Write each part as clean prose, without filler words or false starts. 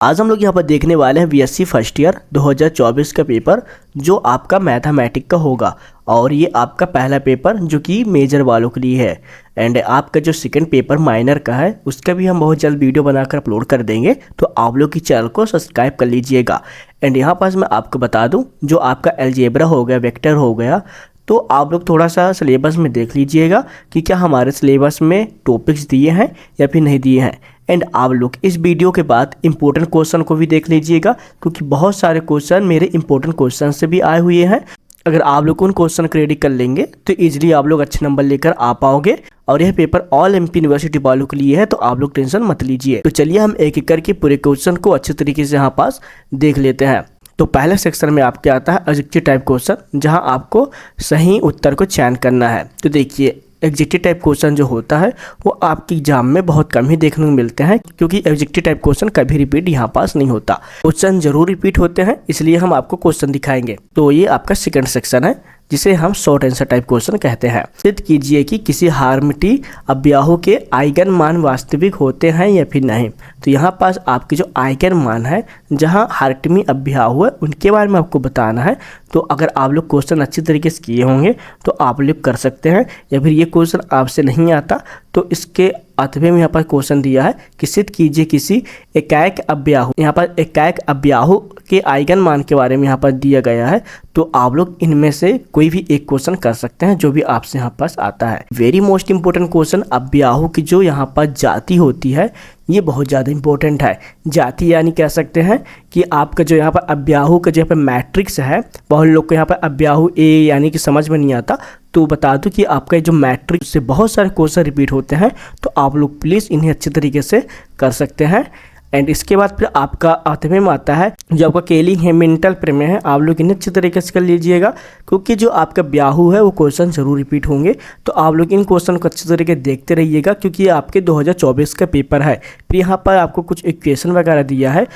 आज हम लोग यहाँ पर देखने वाले हैं बीएससी फर्स्ट ईयर 2024 का पेपर जो आपका मैथमेटिक का होगा। और ये आपका पहला पेपर जो कि मेजर वालों के लिए है। एंड आपका जो सेकंड पेपर माइनर का है उसका भी हम बहुत जल्द वीडियो बनाकर अपलोड कर देंगे, तो आप लोग की चैनल को सब्सक्राइब कर लीजिएगा। एंड यहाँ पास मैं आपको बता दूँ, जो आपका अलजेब्रा हो गया, वेक्टर हो गया, तो आप लोग थोड़ा सा सिलेबस में देख लीजिएगा कि क्या हमारे सिलेबस में टॉपिक्स दिए हैं या फिर नहीं दिए हैं। एंड आप लोग इस वीडियो के बाद इंपॉर्टेंट क्वेश्चन को भी देख लीजिएगा, क्योंकि बहुत सारे क्वेश्चन मेरे इंपॉर्टेंट क्वेश्चन से भी आए हुए हैं। अगर आप लोग उन क्वेश्चन को रेडी कर लेंगे तो इजीली आप लोग अच्छे नंबर लेकर आ पाओगे। और यह पेपर ऑल एमपी यूनिवर्सिटी वालों के लिए है, तो आप लोग टेंशन मत लीजिए। तो चलिए हम एक एक करके पूरे क्वेश्चन को अच्छे तरीके से यहाँ पास देख लेते हैं। तो पहले सेक्शन में आपके आता है एडजेक्टिव टाइप क्वेश्चन, जहां आपको सही उत्तर को चयन करना है। तो देखिए, एडजेक्टिव टाइप क्वेश्चन जो होता है वो आपके एग्जाम में बहुत कम ही देखने को मिलते हैं, क्योंकि एडजेक्टिव टाइप क्वेश्चन कभी रिपीट यहाँ पास नहीं होता। क्वेश्चन जरूर रिपीट होते हैं, इसलिए हम आपको क्वेश्चन दिखाएंगे। तो ये आपका सेकंड सेक्शन है, जिसे हम शॉर्ट आंसर टाइप क्वेश्चन कहते हैं। सिद्ध कीजिए कि किसी हार्मटी अव्याहु के आइगन मान वास्तविक होते हैं या फिर नहीं। तो यहाँ पास आपके जो आइगन मान है, जहाँ हार्टमी अव्याहु है, उनके बारे में आपको बताना है। तो अगर आप लोग क्वेश्चन अच्छी तरीके से किए होंगे तो आप लोग कर सकते हैं, या फिर ये क्वेश्चन आपसे नहीं आता तो इसके अथवे में यहाँ पर क्वेश्चन दिया है कि सिद्ध कीजिए किसी एकाएक अव्याहु, यहाँ पर एकाएक अव्याहु के आइगन मान के बारे में यहाँ पर दिया गया है। तो आप लोग इनमें से कोई भी एक क्वेश्चन कर सकते हैं जो भी आपसे यहाँ पास आता है। वेरी मोस्ट इंपोर्टेंट क्वेश्चन, अव्याहु की जो यहाँ पर जाति होती है ये बहुत ज़्यादा इंपॉर्टेंट है। जाति यानी कह सकते हैं कि आपका जो यहाँ पर अव्याहु का जो यहाँ पर मैट्रिक्स है, बहुत लोग को यहाँ पर अव्याहु ए यानी कि समझ में नहीं आता। तो बता दूं कि आपका जो मैट्रिक्स से बहुत सारे क्वेश्चन रिपीट होते हैं, तो आप लोग प्लीज़ इन्हें अच्छे तरीके से कर सकते हैं। एंड इसके बाद फिर आपका अथवे में आता है जो आपका केली हेमिल्टन प्रमेय है। आप लोग इन्हें अच्छे तरीके से कर लीजिएगा, क्योंकि जो आपका ब्याहु है वो क्वेश्चन जरूर रिपीट होंगे। तो आप लोग इन क्वेश्चन को अच्छे तरीके से देखते रहिएगा, क्योंकि ये आपके 2024 का पेपर है। फिर यहाँ पर आपको कुछ इक्वेशन वगैरह दिया है,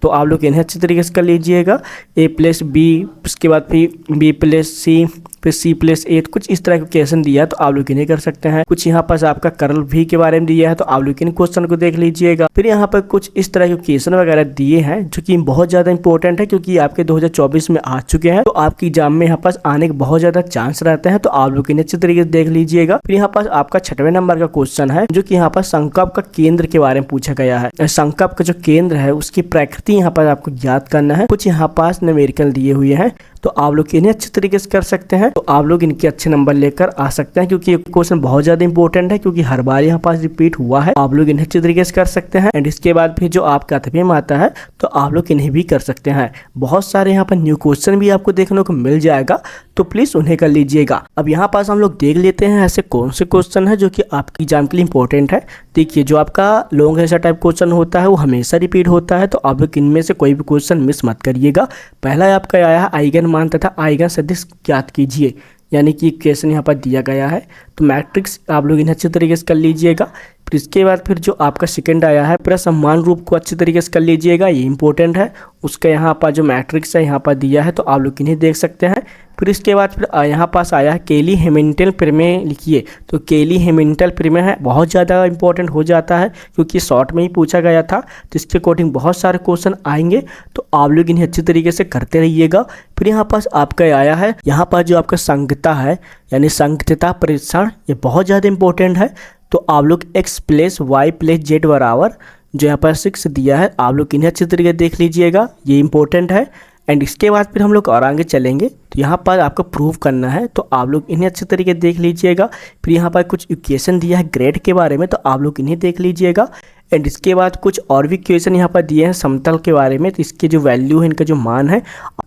तो आप लोग इन्हें अच्छे तरीके से कर लीजिएगा। a+b, उसके बाद फिर b+c, फिर c+a, कुछ इस तरह का क्वेश्चन दिया है, तो आप लोग इन्हें कर सकते हैं। कुछ यहाँ पर आपका कर्ल भी के बारे में दिया है, तो आप लोग इन क्वेश्चन को देख लीजिएगा। फिर यहाँ पर कुछ इस तरह के क्वेश्चन वगैरह दिए हैं जो कि बहुत ज़्यादा इंपॉर्टेंट है, क्योंकि आपके 2024 में आ चुके हैं, तो आपकी एग्जाम में यहाँ पास आने के बहुत ज़्यादा चांस रहते हैं। तो आप लोग इन्हें अच्छे तरीके से देख लीजिएगा। फिर यहाँ पास आपका 6वें नंबर का क्वेश्चन है, जो कि यहाँ पर संकल्प का केंद्र के बारे में पूछा गया है। संकल्प का जो केंद्र है उसकी प्रकृति यहाँ पर आपको याद करना है। कुछ यहाँ पास न्यूमेरिकल दिए हुए हैं, तो आप लोग इन्हें अच्छे तरीके से कर सकते हैं। तो आप लोग इनके अच्छे नंबर लेकर आ सकते हैं, क्योंकि ये क्वेश्चन बहुत ज्यादा इंपॉर्टेंट है, क्योंकि हर बार यहाँ पास रिपीट हुआ है। आप लोग इन्हें अच्छे तरीके से कर सकते हैं। एंड इसके बाद फिर जो आपका अथवे में आता है, तो आप लोग इन्हें भी कर सकते हैं। बहुत सारे यहाँ पर न्यू क्वेश्चन भी आपको देखने को मिल जाएगा, तो प्लीज उन्हें कर लीजिएगा। अब यहाँ पास हम लोग देख लेते हैं ऐसे कौन से क्वेश्चन है जो कि आपकी एग्जाम के लिए इंपॉर्टेंट है। देखिए, जो आपका लॉन्ग आंसर टाइप क्वेश्चन होता है वो हमेशा रिपीट होता है, तो आप लोग इनमें से कोई भी क्वेश्चन मिस मत करिएगा। पहला आपका आया है आइगन मान तथा आइगन सदिश ज्ञात कीजिए, यानी कि क्वेश्चन यहाँ पर दिया गया है। तो मैट्रिक्स आप लोग इन्हें अच्छे तरीके से कर लीजिएगा। फिर इसके बाद फिर जो आपका सेकंड आया है पूरा समान रूप को अच्छे तरीके से कर लीजिएगा, ये इंपॉर्टेंट है। उसका यहाँ पर जो मैट्रिक्स है यहाँ पर दिया है, तो आप लोग इन्हें देख सकते हैं। फिर इसके बाद फिर यहाँ पास आया है केली हेमिल्टन प्रमेय लिखिए। तो केली हेमिल्टन प्रमेय है, बहुत ज़्यादा इंपॉर्टेंट हो जाता है, क्योंकि शॉर्ट में ही पूछा गया था। तो इसके अकॉर्डिंग बहुत सारे क्वेश्चन आएंगे, तो आप लोग इन्हें अच्छी तरीके से करते रहिएगा। फिर यहाँ पास आपका आया है, यहाँ पर जो आपका संगतता है यानी संगतता परीक्षण, ये बहुत ज़्यादा इंपॉर्टेंट है। तो आप लोग x+y+z बराबर जो यहाँ पर 6 दिया है, आप लोग इन्हें अच्छे तरीके से देख लीजिएगा, ये इंपॉर्टेंट है। एंड इसके बाद फिर हम लोग और आगे चलेंगे, तो यहाँ पर आपको प्रूव करना है, तो आप लोग इन्हें अच्छे तरीके से देख लीजिएगा। फिर यहाँ पर कुछ इक्वेशन दिया है ग्रेड के बारे में, तो आप लोग इन्हें देख लीजिएगा। एंड इसके बाद कुछ और भी क्वेश्चन यहाँ पर दिए हैं समतल के बारे में, तो इसके जो वैल्यू है, इनका जो मान है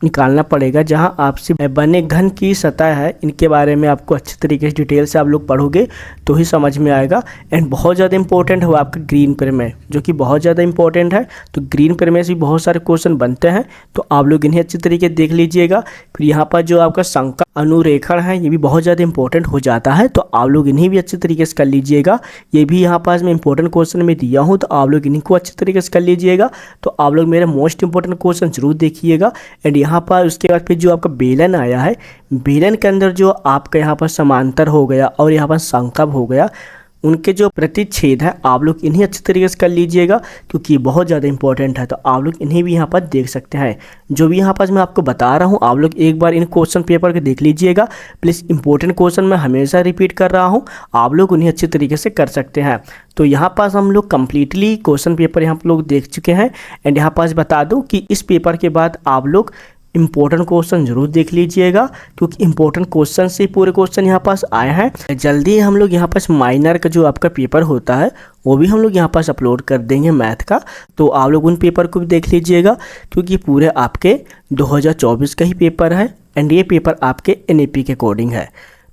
निकालना पड़ेगा। जहाँ आपसे बने घन की सतह है, इनके बारे में आपको अच्छे तरीके से डिटेल से आप लोग पढ़ोगे तो ही समझ में आएगा। एंड बहुत ज़्यादा इंपॉर्टेंट है वो आपका ग्रीन प्रमेय, जो कि बहुत ज़्यादा इंपॉर्टेंट है। तो ग्रीन प्रमेय से भी बहुत सारे क्वेश्चन बनते हैं, तो आप लोग इन्हें अच्छे तरीके से देख लीजिएगा। फिर यहाँ पर जो आपका संख्या अनुरेखण है, ये भी बहुत ज़्यादा इंपॉर्टेंट हो जाता है, तो आप लोग इन्हें भी अच्छे तरीके से कर लीजिएगा। ये भी यहाँ पास मैं इंपॉर्टेंट क्वेश्चन में दिया हूँ, तो आप लोग इन्हीं को अच्छे तरीके से कर लीजिएगा। तो आप लोग मेरे मोस्ट इंपॉर्टेंट क्वेश्चन जरूर देखिएगा। एंड यहाँ पर उसके बाद फिर जो आपका बेलन आया है, बेलन के अंदर जो आपका यहाँ पर समांतर हो गया और यहाँ पर संकल्प हो गया, उनके जो प्रतिच्छेद है आप लोग इन्हें अच्छी तरीके से कर लीजिएगा, क्योंकि ये बहुत ज़्यादा इंपॉर्टेंट है। तो आप लोग इन्हें भी यहाँ पर देख सकते हैं। जो भी यहाँ पर मैं आपको बता रहा हूँ, आप लोग एक बार इन क्वेश्चन पेपर को देख लीजिएगा। प्लीज़ इंपॉर्टेंट क्वेश्चन मैं हमेशा रिपीट कर रहा हूँ, आप लोग उन्हें अच्छी तरीके से कर सकते हैं। तो यहाँ पास हम लोग कम्प्लीटली क्वेश्चन पेपर यहाँ पर लोग देख चुके हैं। एंड यहाँ पास बता दूँ कि इस पेपर के बाद आप लोग इंपॉर्टेंट क्वेश्चन जरूर देख लीजिएगा, क्योंकि इंपॉर्टेंट क्वेश्चन से पूरे क्वेश्चन यहाँ पास आए हैं। जल्दी हम लोग यहाँ पास माइनर का जो आपका पेपर होता है वो भी हम लोग यहाँ पास अपलोड कर देंगे मैथ का। तो आप लोग उन पेपर को भी देख लीजिएगा, क्योंकि पूरे आपके 2024 का ही पेपर है एंड ये पेपर आपके NAP के अकॉर्डिंग है।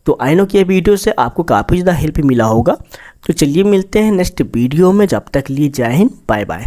तो आई नो कि ये वीडियो से आपको काफ़ी ज़्यादा हेल्प मिला होगा। तो चलिए मिलते हैं नेक्स्ट वीडियो में, जब तक लिए जय हिंद, बाय बाय।